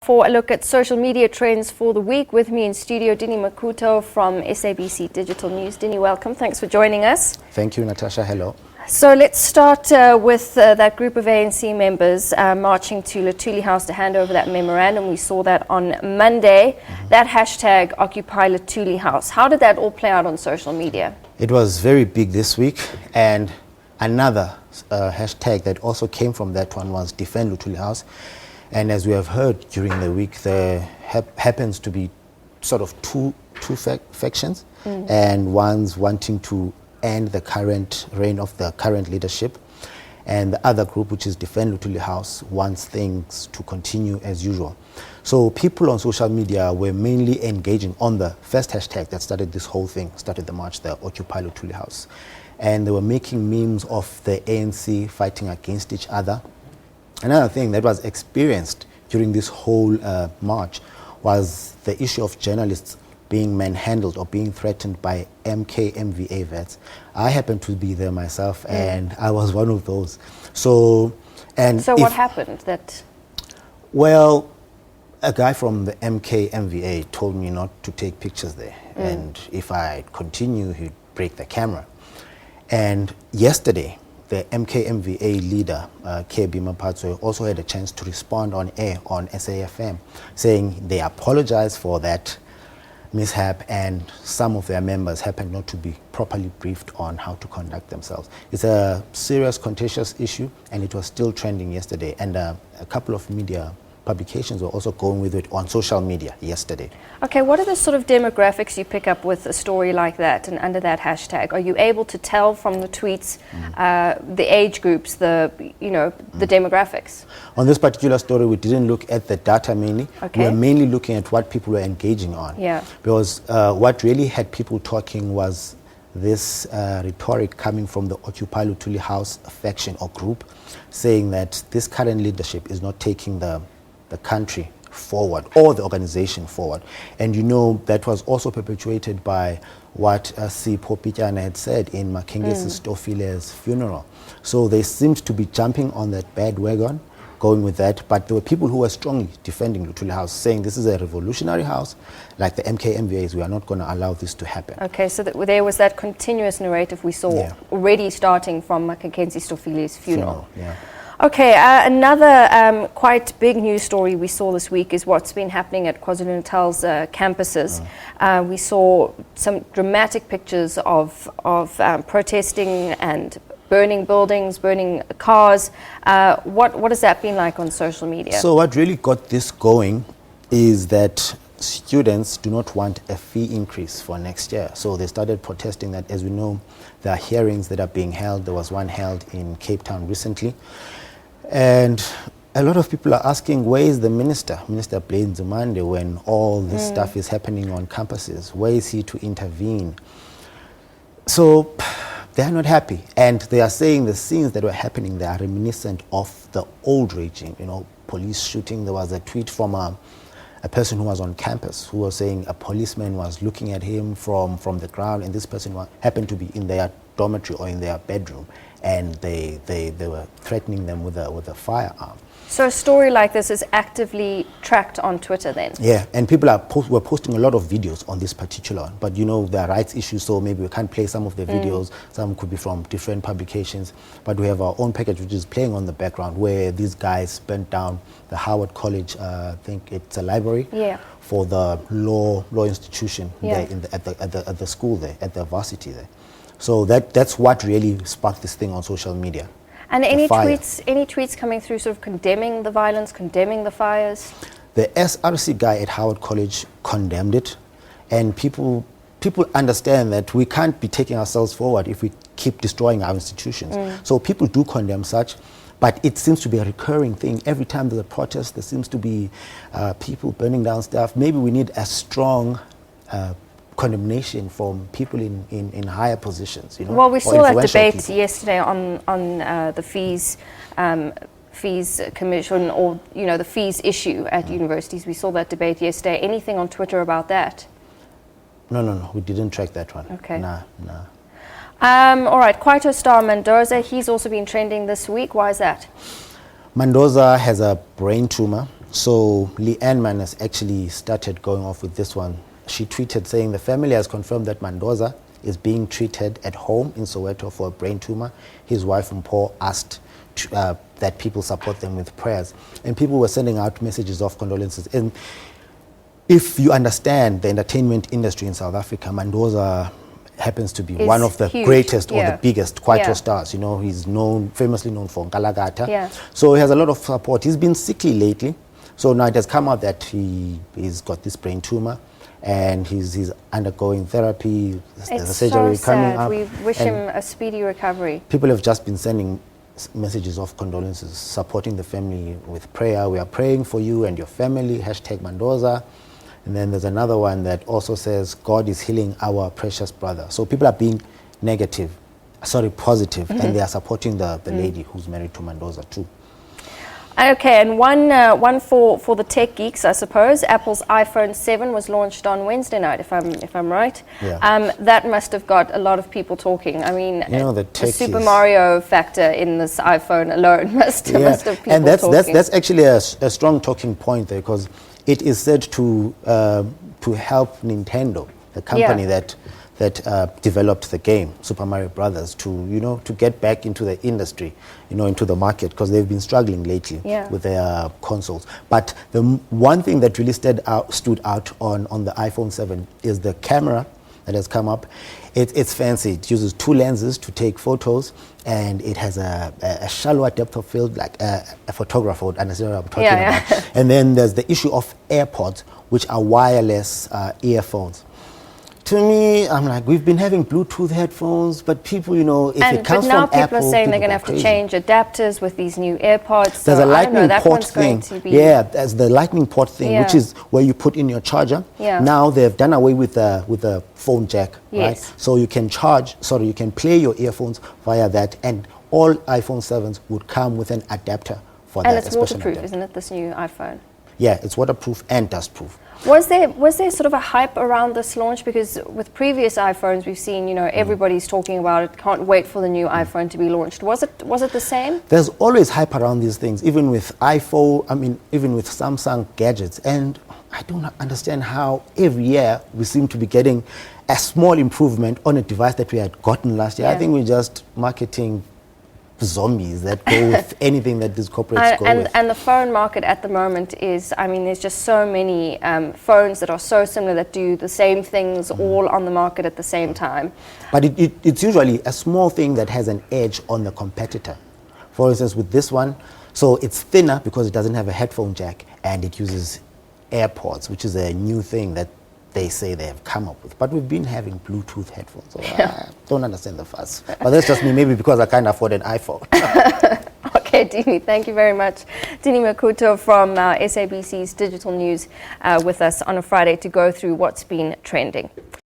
For a look at social media trends for the week. With me in studio, Dini Mekuto from SABC Digital News. Dini, welcome. Thanks for joining us. Thank you, Natasha. Hello. So let's start with that group of ANC members marching to Luthuli House to hand over that memorandum. We saw that on Monday. That hashtag Occupy Luthuli House. How did that all play out on social media? It was very big this week, and another hashtag that also came from that one was Defend Luthuli House. And as we have heard during the week, there happens to be sort of two factions, and one's wanting to end the current reign of the current leadership, and the other group, which is Defend Luthuli House, wants things to continue as usual. So people on social media were mainly engaging on the first hashtag that started this whole thing, started the march, the Occupy Luthuli House. And they were making memes of the ANC fighting against each other. Another thing that was experienced during this whole march was the issue of journalists being manhandled or being threatened by MK-MVA vets. I happened to be there myself, and I was one of those. So what happened? Well, a guy from the MK-MVA told me not to take pictures there, and if I continue, he'd break the camera. And yesterday, the MK-MVA leader, KB Mapatswe, also had a chance to respond on air on SAFM, saying they apologize for that mishap, and some of their members happened not to be properly briefed on how to conduct themselves. It's a serious, contentious issue, and it was still trending yesterday. And a couple of media publications were also going with it on social media yesterday. Okay, what are the sort of demographics you pick up with a story like that and under that hashtag? Are you able to tell from the tweets the age groups, the demographics? On this particular story, we didn't look at the data mainly. Okay. We were mainly looking at what people were engaging on. Yeah. Because what really had people talking was this rhetoric coming from the Occupy Luthuli House faction or group, saying that this current leadership is not taking the country forward or the organization forward. And that was also perpetuated by what Sipho Pitjana had said in Makengesi Stofile's funeral. So they seemed to be jumping on that bandwagon, going with that, but there were people who were strongly defending Luthuli House, saying this is a revolutionary house, like the MK-MVAs, we are not going to allow this to happen. Okay, so there was that continuous narrative we saw already starting from Makengesi Stofile's funeral. Yeah. Okay, another quite big news story we saw this week is what's been happening at KwaZulu-Natal's campuses. We saw some dramatic pictures of protesting and burning buildings, burning cars. What has that been like on social media? So what really got this going is that students do not want a fee increase for next year. So they started protesting that. As we know, there are hearings that are being held. There was one held in Cape Town recently. And a lot of people are asking, where is the Minister Blaine Nzimande, when all this stuff is happening on campuses? Where is he to intervene? So they are not happy. And they are saying the scenes that were happening, they are reminiscent of the old regime, police shooting. There was a tweet from a person who was on campus who was saying a policeman was looking at him from the ground, and this person happened to be in their dormitory or in their bedroom, and they were threatening them with a firearm. So a story like this is actively tracked on Twitter then? Yeah, and people were posting a lot of videos on this particular one, but there are rights issues, so maybe we can't play some of the videos. Some could be from different publications, but we have our own package which is playing on the background, where these guys burnt down the Howard College, I think it's a library, for the law institution there at the school there, at the varsity there. So that's what really sparked this thing on social media. And any tweets coming through sort of condemning the violence, condemning the fires? The SRC guy at Howard College condemned it, and people understand that we can't be taking ourselves forward if we keep destroying our institutions. So people do condemn such, but it seems to be a recurring thing. Every time there's a protest, there seems to be people burning down stuff. Maybe we need a strong condemnation from people in higher positions. Well, we saw that debate yesterday on the fees commission, or the fees issue at universities. We saw that debate yesterday. Anything on Twitter about that? No, we didn't track that one. Okay. Nah. All right, Kwaito star Mendoza, he's also been trending this week. Why is that? Mendoza has a brain tumor, So Leanne Manus actually started going off with this one. She tweeted saying the family has confirmed that Mandoza is being treated at home in Soweto for a brain tumor. His wife Mpho asked that people support them with prayers. And people were sending out messages of condolences. And if you understand the entertainment industry in South Africa, Mandoza happens to be one of the greatest or the biggest Kwaito stars. You know, he's famously known for Nkalakatha. Yeah. So he has a lot of support. He's been sickly lately. So now it has come out that he's got this brain tumor and he's undergoing therapy. There's a surgery coming up. We wish him a speedy recovery. People have just been sending messages of condolences, supporting the family with prayer. We are praying for you and your family, #Mandoza. And then there's another one that also says, God is healing our precious brother. So people are being positive, and they are supporting the lady who's married to Mandoza too. Okay, and one for the tech geeks, I suppose. Apple's iPhone 7 was launched on Wednesday night, if I'm right. Yeah. That must have got a lot of people talking. I mean, you know, the Super Mario factor in this iPhone alone must have people and that's talking. That's actually a strong talking point there, because it is said to help Nintendo, the company that developed the game Super Mario Brothers, to get back into the industry, into the market, because they've been struggling lately with their consoles. But the one thing that really stood out on the iPhone 7 is the camera that has come up. It's fancy. It uses 2 lenses to take photos, and it has a shallower depth of field, like a photographer would understand what I'm talking about. And then there's the issue of AirPods, which are wireless earphones. To me, I'm like, we've been having Bluetooth headphones, but people, it comes from Apple. But now people are saying they're going to have to change adapters with these new AirPods. There's a lightning that port one's going thing. to be There's the lightning port thing, which is where you put in your charger. Now they've done away with the phone jack, right? So you can you can play your earphones via that, and all iPhone 7s would come with an adapter for that. And it's waterproof, isn't it, this new iPhone? Yeah, it's waterproof and dustproof. Was there sort of a hype around this launch? Because with previous iPhones, we've seen, everybody's talking about it, can't wait for the new iPhone to be launched. Was it the same? There's always hype around these things, even with iPhone, even with Samsung gadgets. And I don't understand how every year we seem to be getting a small improvement on a device that we had gotten last year. I think we're just marketing zombies that go with anything that these corporates go with. And the phone market at the moment is, there's just so many phones that are so similar that do the same things all on the market at the same time. But it's usually a small thing that has an edge on the competitor. For instance, with this one, so it's thinner because it doesn't have a headphone jack, and it uses AirPods, which is a new thing that they say they have come up with. But we've been having Bluetooth headphones, so I don't understand the fuss. But that's just me, maybe because I can't afford an iPhone. Okay, Dini, thank you very much. Dini Mekuto from SABC's Digital News with us on a Friday to go through what's been trending.